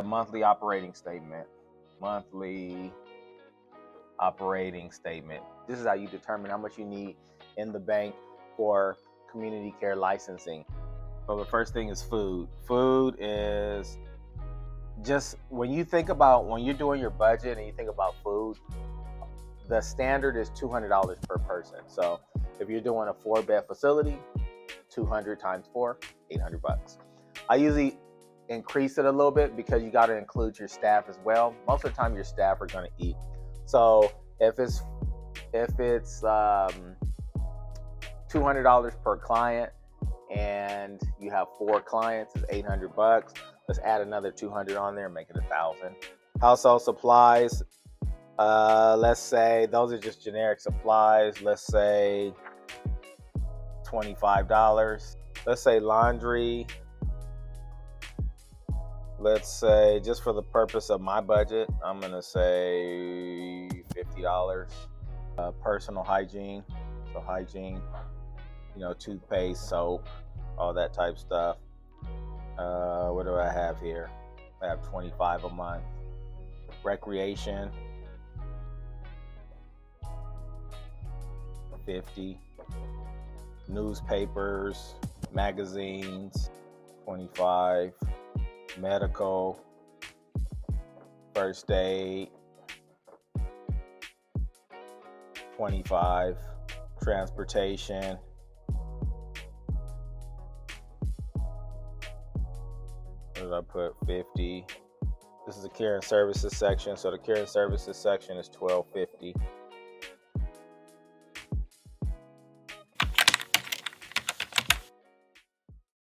A monthly operating statement. Monthly operating statement. This is how you determine how much you need in the bank for community care licensing. So the first thing is food. Food is just when you're doing your budget and you think about food, the standard is $200 per person. So if you're doing a 4-bed facility, 200 times 4, $800. I usually increase it a little bit because you got to include your staff as well. Most of the time your staff are going to eat. So if it's $200 per client and you have 4 clients, it's $800. Let's add another 200 on there and make it $1,000. Household supplies, let's say those are just generic supplies. Let's say $25. Let's say laundry. Let's say, just for the purpose of my budget, I'm gonna say $50. Personal hygiene, so hygiene, toothpaste, soap, all that type stuff. What do I have here? I have $25 a month. Recreation, $50. Newspapers, magazines, $25. Medical, first aid, $25. Transportation, what did I put? $50. This is the care and services section, so the care and services section is $12.50.